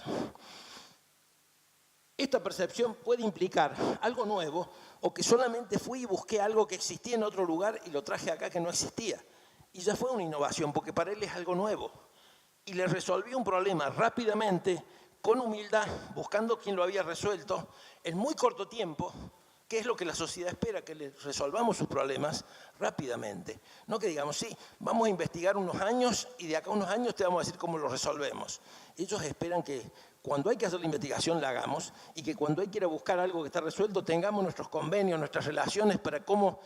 Esta percepción puede implicar algo nuevo o que solamente fui y busqué algo que existía en otro lugar y lo traje acá que no existía. Y ya fue una innovación porque para él es algo nuevo. Y le resolví un problema rápidamente, con humildad, buscando quien lo había resuelto, en muy corto tiempo, que es lo que la sociedad espera, que le resolvamos sus problemas rápidamente. No que digamos, sí, vamos a investigar unos años y de acá a unos años te vamos a decir cómo lo resolvemos. Ellos esperan que cuando hay que hacer la investigación la hagamos y que cuando hay que ir a buscar algo que está resuelto tengamos nuestros convenios, nuestras relaciones para cómo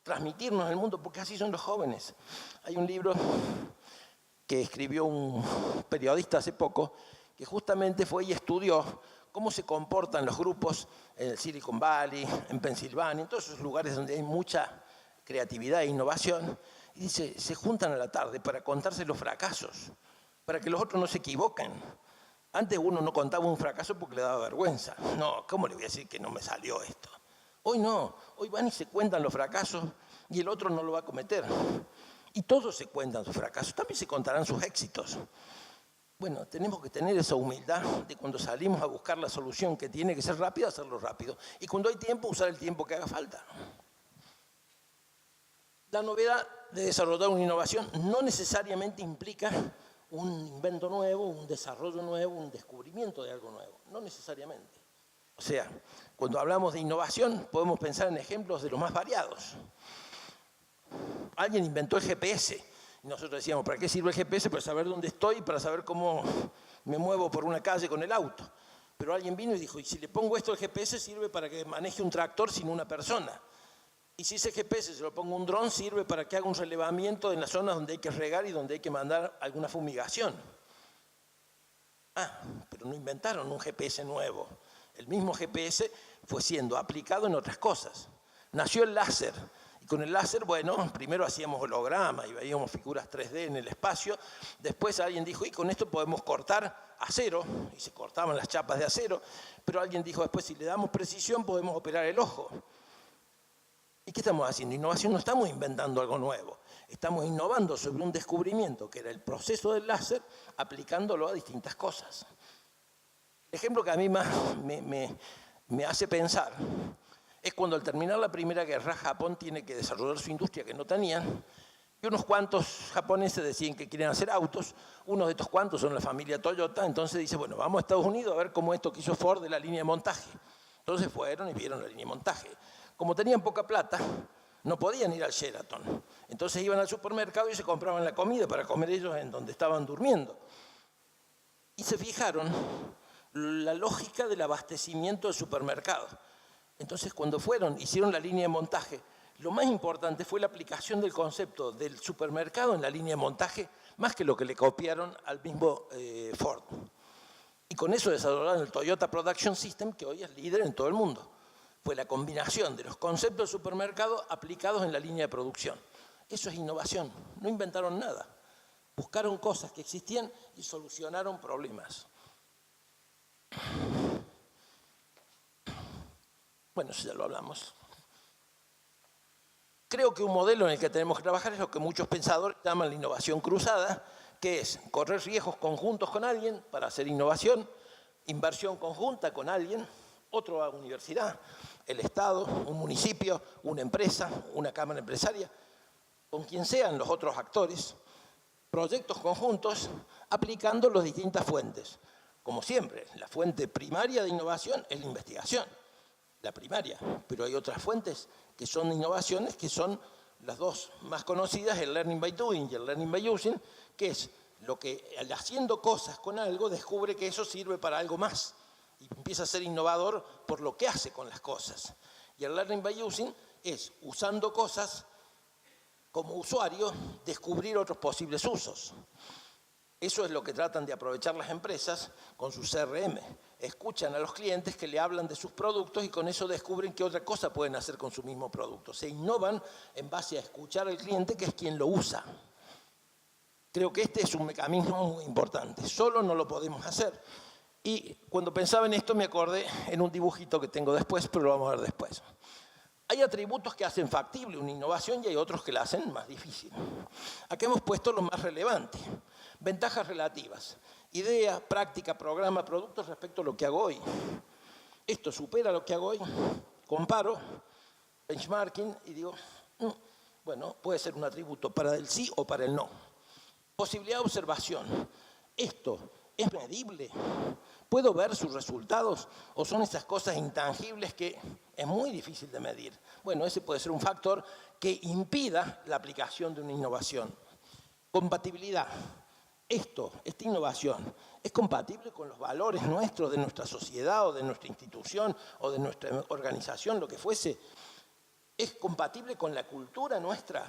transmitirnos al mundo, porque así son los jóvenes. Hay un libro que escribió un periodista hace poco que justamente fue y estudió cómo se comportan los grupos en el Silicon Valley, en Pensilvania, en todos esos lugares donde hay mucha creatividad e innovación, y dice, se juntan a la tarde para contarse los fracasos, para que los otros no se equivoquen. Antes uno no contaba un fracaso porque le daba vergüenza. No, ¿cómo le voy a decir que no me salió esto? Hoy no, hoy van y se cuentan los fracasos, y el otro no lo va a cometer. Y todos se cuentan sus fracasos, también se contarán sus éxitos. Bueno, tenemos que tener esa humildad de cuando salimos a buscar la solución que tiene que ser rápida, hacerlo rápido. Y cuando hay tiempo, usar el tiempo que haga falta. La novedad de desarrollar una innovación no necesariamente implica un invento nuevo, un desarrollo nuevo, un descubrimiento de algo nuevo. No necesariamente. O sea, cuando hablamos de innovación, podemos pensar en ejemplos de los más variados. Alguien inventó el GPS. Y nosotros decíamos, ¿para qué sirve el GPS? Para saber dónde estoy, para saber cómo me muevo por una calle con el auto. Pero alguien vino y dijo, y si le pongo esto al GPS, sirve para que maneje un tractor sin una persona. Y si ese GPS se lo pongo a un dron, sirve para que haga un relevamiento en las zonas donde hay que regar y donde hay que mandar alguna fumigación. Ah, pero no inventaron un GPS nuevo. El mismo GPS fue siendo aplicado en otras cosas. Nació el láser. Y con el láser, bueno, primero hacíamos hologramas y veíamos figuras 3D en el espacio. Después alguien dijo, y con esto podemos cortar acero. Y se cortaban las chapas de acero. Pero alguien dijo después, si le damos precisión, podemos operar el ojo. ¿Y qué estamos haciendo? Innovación, no estamos inventando algo nuevo. Estamos innovando sobre un descubrimiento que era el proceso del láser, aplicándolo a distintas cosas. El ejemplo que a mí más me hace pensar es cuando al terminar la Primera Guerra, Japón tiene que desarrollar su industria que no tenían, y unos cuantos japoneses deciden que quieren hacer autos, unos de estos cuantos son la familia Toyota, entonces dice, bueno, vamos a Estados Unidos a ver cómo esto que hizo Ford de la línea de montaje. Entonces fueron y vieron la línea de montaje. Como tenían poca plata, no podían ir al Sheraton. Entonces iban al supermercado y se compraban la comida para comer ellos en donde estaban durmiendo. Y se fijaron la lógica del abastecimiento del supermercado. Entonces cuando fueron, hicieron la línea de montaje, lo más importante fue la aplicación del concepto del supermercado en la línea de montaje, más que lo que le copiaron al mismo Ford. Y con eso desarrollaron el Toyota Production System, que hoy es líder en todo el mundo. Fue la combinación de los conceptos del supermercado aplicados en la línea de producción. Eso es innovación, no inventaron nada. Buscaron cosas que existían y solucionaron problemas. Bueno, eso ya lo hablamos. Creo que un modelo en el que tenemos que trabajar es lo que muchos pensadores llaman la innovación cruzada, que es correr riesgos conjuntos con alguien para hacer innovación, inversión conjunta con alguien, otra universidad, el Estado, un municipio, una empresa, una cámara empresaria, con quien sean los otros actores, proyectos conjuntos aplicando las distintas fuentes. Como siempre, la fuente primaria de innovación es la investigación, la primaria, pero hay otras fuentes que son innovaciones, que son las dos más conocidas, el learning by doing y el learning by using, que es lo que haciendo cosas con algo descubre que eso sirve para algo más. Y empieza a ser innovador por lo que hace con las cosas. Y el learning by using es, usando cosas como usuario, descubrir otros posibles usos. Eso es lo que tratan de aprovechar las empresas con su CRM. Escuchan a los clientes que le hablan de sus productos y con eso descubren qué otra cosa pueden hacer con su mismo producto. Se innovan en base a escuchar al cliente, que es quien lo usa. Creo que este es un mecanismo muy importante. Solo no lo podemos hacer. Y cuando pensaba en esto me acordé en un dibujito que tengo después, pero lo vamos a ver después. Hay atributos que hacen factible una innovación y hay otros que la hacen más difícil. Aquí hemos puesto lo más relevante. Ventajas relativas. Idea, práctica, programa, productos respecto a lo que hago hoy. Esto supera lo que hago hoy. Comparo, benchmarking y digo, bueno, puede ser un atributo para el sí o para el no. Posibilidad de observación. Esto ¿es medible? ¿Puedo ver sus resultados? ¿O son esas cosas intangibles que es muy difícil de medir? Bueno, ese puede ser un factor que impida la aplicación de una innovación. Compatibilidad. Esta innovación, ¿es compatible con los valores nuestros, de nuestra sociedad o de nuestra institución o de nuestra organización, lo que fuese? ¿Es compatible con la cultura nuestra?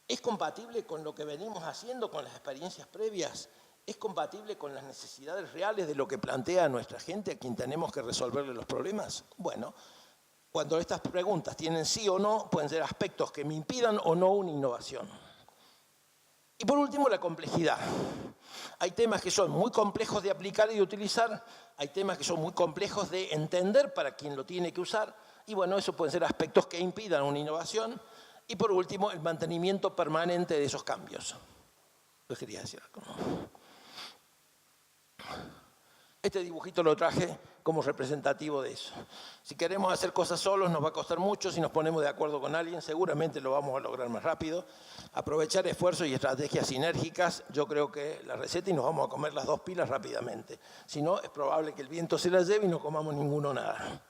¿Es compatible con lo que venimos haciendo, con las experiencias previas? ¿Es compatible con las necesidades reales de lo que plantea nuestra gente a quien tenemos que resolverle los problemas? Bueno, cuando estas preguntas tienen sí o no, pueden ser aspectos que me impidan o no una innovación. Y por último, la complejidad. Hay temas que son muy complejos de aplicar y de utilizar, hay temas que son muy complejos de entender para quien lo tiene que usar, y bueno, eso pueden ser aspectos que impidan una innovación, Y por último, el mantenimiento permanente de esos cambios. Les quería decir algo, ¿no? Este dibujito lo traje como representativo de eso. Si queremos hacer cosas solos nos va a costar mucho, si nos ponemos de acuerdo con alguien seguramente lo vamos a lograr más rápido. Aprovechar esfuerzos y estrategias sinérgicas, yo creo que la receta y nos vamos a comer las 2 pilas rápidamente. Si no, es probable que el viento se las lleve y no comamos ninguno nada.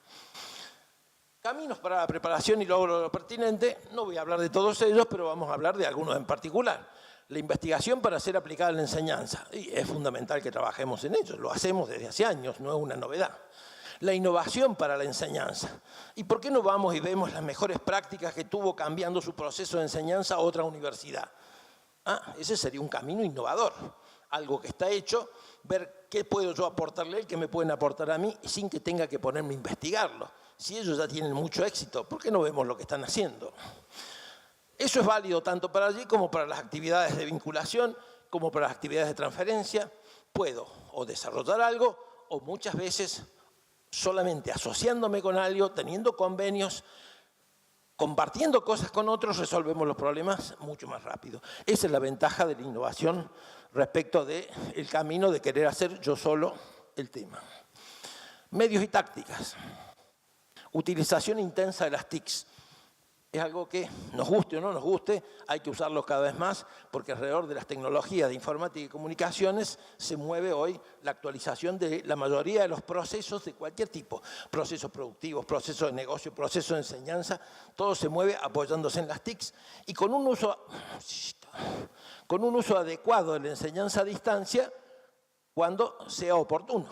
Caminos para la preparación y logro de lo pertinente, no voy a hablar de todos ellos, pero vamos a hablar de algunos en particular. La investigación para ser aplicada en la enseñanza, y es fundamental que trabajemos en ello, lo hacemos desde hace años, no es una novedad. La innovación para la enseñanza. ¿Y por qué no vamos y vemos las mejores prácticas que tuvo cambiando su proceso de enseñanza a otra universidad? Ese sería un camino innovador, algo que está hecho, ver qué puedo yo aportarle a él, qué me pueden aportar a mí, sin que tenga que ponerme a investigarlo. Si ellos ya tienen mucho éxito, ¿por qué no vemos lo que están haciendo? Eso es válido tanto para allí como para las actividades de vinculación, como para las actividades de transferencia. Puedo o desarrollar algo o muchas veces solamente asociándome con algo, teniendo convenios, compartiendo cosas con otros, resolvemos los problemas mucho más rápido. Esa es la ventaja de la innovación respecto del camino de querer hacer yo solo el tema. Medios y tácticas. Utilización intensa de las TICs. Es algo que, nos guste o no nos guste, hay que usarlos cada vez más, porque alrededor de las tecnologías de informática y comunicaciones se mueve hoy la actualización de la mayoría de los procesos de cualquier tipo. Procesos productivos, procesos de negocio, procesos de enseñanza, todo se mueve apoyándose en las TICs y con un uso adecuado de la enseñanza a distancia cuando sea oportuno.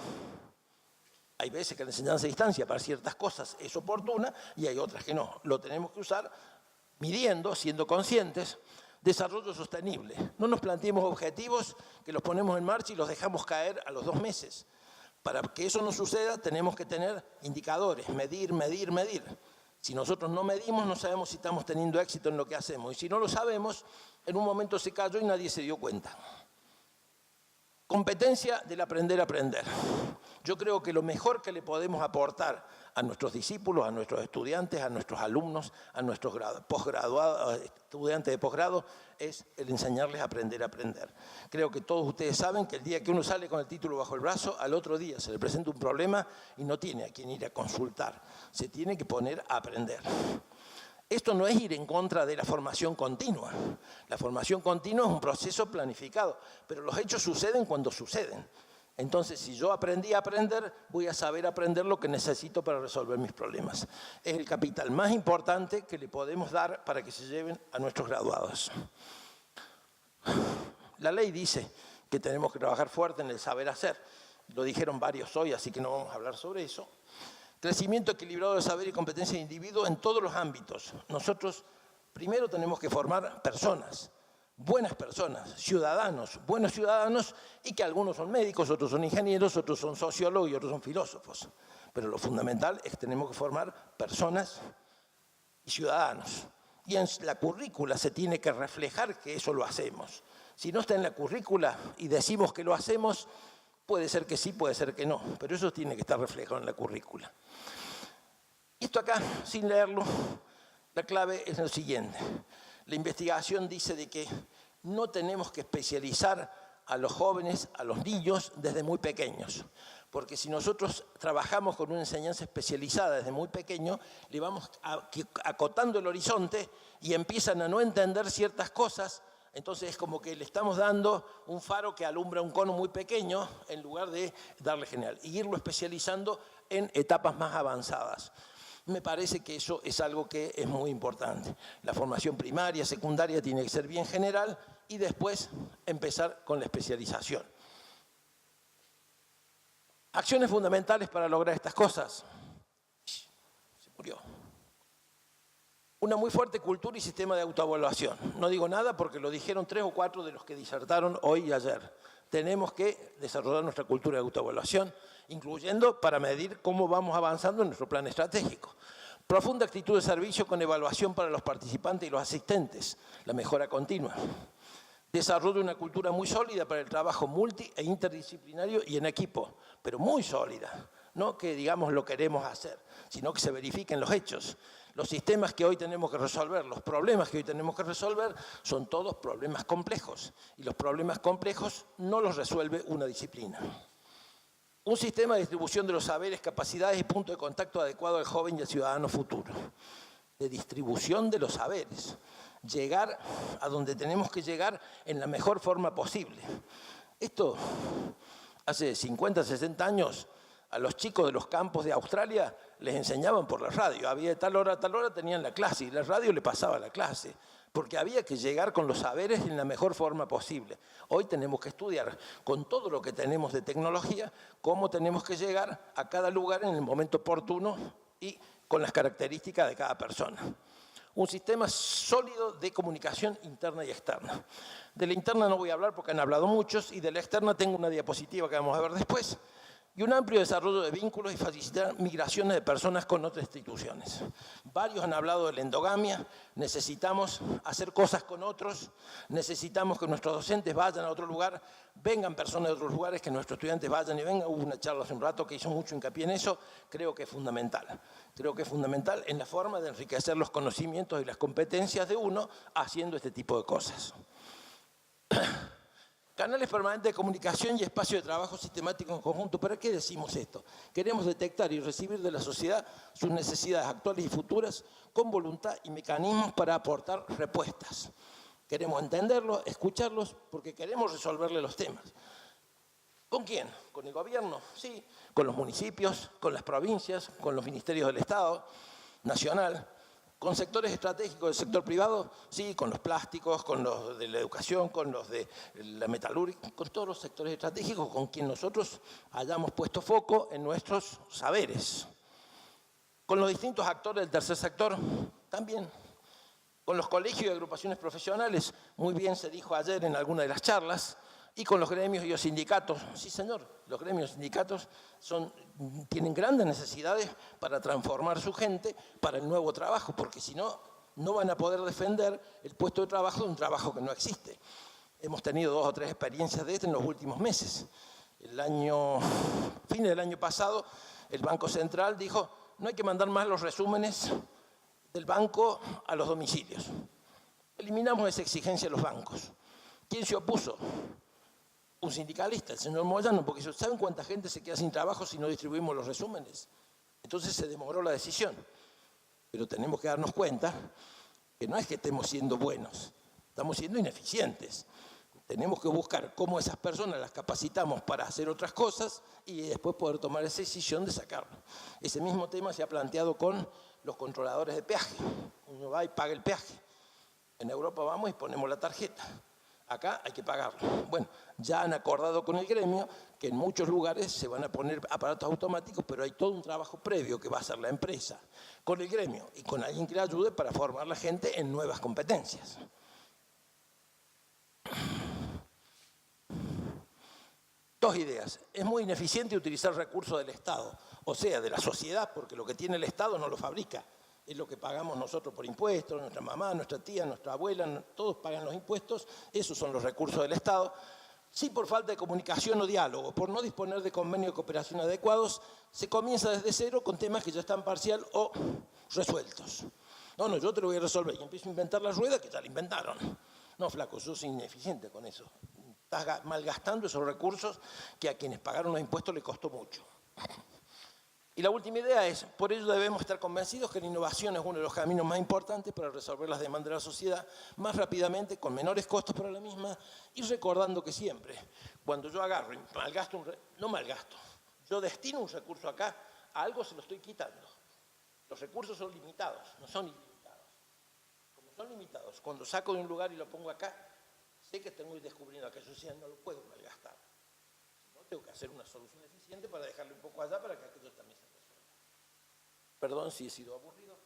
Hay veces que la enseñanza a distancia para ciertas cosas es oportuna y hay otras que no. Lo tenemos que usar midiendo, siendo conscientes. Desarrollo sostenible. No nos planteemos objetivos que los ponemos en marcha y los dejamos caer a los 2 meses. Para que eso no suceda tenemos que tener indicadores, medir, medir, medir. Si nosotros no medimos no sabemos si estamos teniendo éxito en lo que hacemos. Y si no lo sabemos, en un momento se cayó y nadie se dio cuenta. Competencia del aprender a aprender. Yo creo que lo mejor que le podemos aportar a nuestros discípulos, a nuestros estudiantes, a nuestros alumnos, a nuestros estudiantes de posgrado, es el enseñarles a aprender a aprender. Creo que todos ustedes saben que el día que uno sale con el título bajo el brazo, al otro día se le presenta un problema y no tiene a quién ir a consultar. Se tiene que poner a aprender. Esto no es ir en contra de la formación continua. La formación continua es un proceso planificado, pero los hechos suceden cuando suceden. Entonces, si yo aprendí a aprender, voy a saber aprender lo que necesito para resolver mis problemas. Es el capital más importante que le podemos dar para que se lleven a nuestros graduados. La ley dice que tenemos que trabajar fuerte en el saber hacer. Lo dijeron varios hoy, así que no vamos a hablar sobre eso. Crecimiento equilibrado de saber y competencia de individuo en todos los ámbitos. Nosotros primero tenemos que formar personas, buenas personas, ciudadanos, buenos ciudadanos, y que algunos son médicos, otros son ingenieros, otros son sociólogos y otros son filósofos. Pero lo fundamental es que tenemos que formar personas y ciudadanos. Y en la currícula se tiene que reflejar que eso lo hacemos. Si no está en la currícula y decimos que lo hacemos, puede ser que sí, puede ser que no, pero eso tiene que estar reflejado en la currícula. Esto acá, sin leerlo, la clave es lo siguiente. La investigación dice de que no tenemos que especializar a los jóvenes, a los niños, desde muy pequeños. Porque si nosotros trabajamos con una enseñanza especializada desde muy pequeño, le vamos acotando el horizonte y empiezan a no entender ciertas cosas. Entonces es como que le estamos dando un faro que alumbra un cono muy pequeño en lugar de darle general. Y irlo especializando en etapas más avanzadas. Me parece que eso es algo que es muy importante. La formación primaria, secundaria tiene que ser bien general y después empezar con la especialización. Acciones fundamentales para lograr estas cosas. Se murió. Una muy fuerte cultura y sistema de autoevaluación. No digo nada porque lo dijeron 3 o 4 de los que disertaron hoy y ayer. Tenemos que desarrollar nuestra cultura de autoevaluación, incluyendo para medir cómo vamos avanzando en nuestro plan estratégico. Profunda actitud de servicio con evaluación para los participantes y los asistentes, la mejora continua. Desarrollo de una cultura muy sólida para el trabajo multi e interdisciplinario y en equipo, pero muy sólida. No que digamos lo queremos hacer, sino que se verifiquen los hechos. Los sistemas que hoy tenemos que resolver, los problemas que hoy tenemos que resolver, son todos problemas complejos. Y los problemas complejos no los resuelve una disciplina. Un sistema de distribución de los saberes, capacidades y punto de contacto adecuado al joven y al ciudadano futuro. De distribución de los saberes. Llegar a donde tenemos que llegar en la mejor forma posible. Esto, hace 50, 60 años, a los chicos de los campos de Australia les enseñaban por la radio. Había de tal hora a tal hora tenían la clase y la radio le pasaba la clase. Porque había que llegar con los saberes en la mejor forma posible. Hoy tenemos que estudiar, con todo lo que tenemos de tecnología, cómo tenemos que llegar a cada lugar en el momento oportuno y con las características de cada persona. Un sistema sólido de comunicación interna y externa. De la interna no voy a hablar porque han hablado muchos, y de la externa tengo una diapositiva que vamos a ver después. Y un amplio desarrollo de vínculos y facilitar migraciones de personas con otras instituciones. Varios han hablado de la endogamia, necesitamos hacer cosas con otros, necesitamos que nuestros docentes vayan a otro lugar, vengan personas de otros lugares, que nuestros estudiantes vayan y vengan. Hubo una charla hace un rato que hizo mucho hincapié en eso, creo que es fundamental. Creo que es fundamental en la forma de enriquecer los conocimientos y las competencias de uno haciendo este tipo de cosas. Canales permanentes de comunicación y espacio de trabajo sistemático en conjunto. ¿Para qué decimos esto? Queremos detectar y recibir de la sociedad sus necesidades actuales y futuras con voluntad y mecanismos para aportar respuestas. Queremos entenderlos, escucharlos, porque queremos resolverle los temas. ¿Con quién? ¿Con el gobierno? Sí. ¿Con los municipios? ¿Con las provincias? ¿Con los ministerios del Estado nacional? ¿Con sectores estratégicos del sector privado? Sí, con los plásticos, con los de la educación, con los de la metalúrgica, con todos los sectores estratégicos con quien nosotros hayamos puesto foco en nuestros saberes. Con los distintos actores del tercer sector, también. Con los colegios y agrupaciones profesionales, muy bien se dijo ayer en alguna de las charlas, y con los gremios y los sindicatos. Sí, señor, los gremios y sindicatos tienen grandes necesidades para transformar su gente para el nuevo trabajo, porque si no, no van a poder defender el puesto de trabajo de un trabajo que no existe. Hemos tenido 2 o 3 experiencias de esto en los últimos meses. Fin del año pasado, el Banco Central dijo: no hay que mandar más los resúmenes del banco a los domicilios. Eliminamos esa exigencia de los bancos. ¿Quién se opuso? Un sindicalista, el señor Moyano, porque ¿saben cuánta gente se queda sin trabajo si no distribuimos los resúmenes? Entonces se demoró la decisión. Pero tenemos que darnos cuenta que no es que estemos siendo buenos, estamos siendo ineficientes. Tenemos que buscar cómo esas personas las capacitamos para hacer otras cosas y después poder tomar esa decisión de sacarlo. Ese mismo tema se ha planteado con los controladores de peaje. Uno va y paga el peaje. En Europa vamos y ponemos la tarjeta. Acá hay que pagarlo. Bueno, ya han acordado con el gremio que en muchos lugares se van a poner aparatos automáticos, pero hay todo un trabajo previo que va a hacer la empresa con el gremio y con alguien que le ayude para formar a la gente en nuevas competencias. Dos ideas. Es muy ineficiente utilizar recursos del Estado, o sea, de la sociedad, porque lo que tiene el Estado no lo fabrica. Es lo que pagamos nosotros por impuestos, nuestra mamá, nuestra tía, nuestra abuela, todos pagan los impuestos, esos son los recursos del Estado. Sí, por falta de comunicación o diálogo, por no disponer de convenios de cooperación adecuados, se comienza desde cero con temas que ya están parcial o resueltos. No, yo te lo voy a resolver y empiezo a inventar la rueda que ya la inventaron. No, flaco, yo soy ineficiente con eso. Estás malgastando esos recursos que a quienes pagaron los impuestos les costó mucho. Y la última idea es, por ello debemos estar convencidos que la innovación es uno de los caminos más importantes para resolver las demandas de la sociedad más rápidamente, con menores costos para la misma, y recordando que siempre, cuando yo agarro y malgasto no malgasto, yo destino un recurso acá, a algo se lo estoy quitando. Los recursos son limitados, no son ilimitados. Como son limitados, cuando saco de un lugar y lo pongo acá, sé que tengo que ir descubriendo que eso no lo puedo malgastar. Tengo que hacer una solución eficiente para dejarle un poco allá para que aquello también se resuelva. Perdón si he sido aburrido.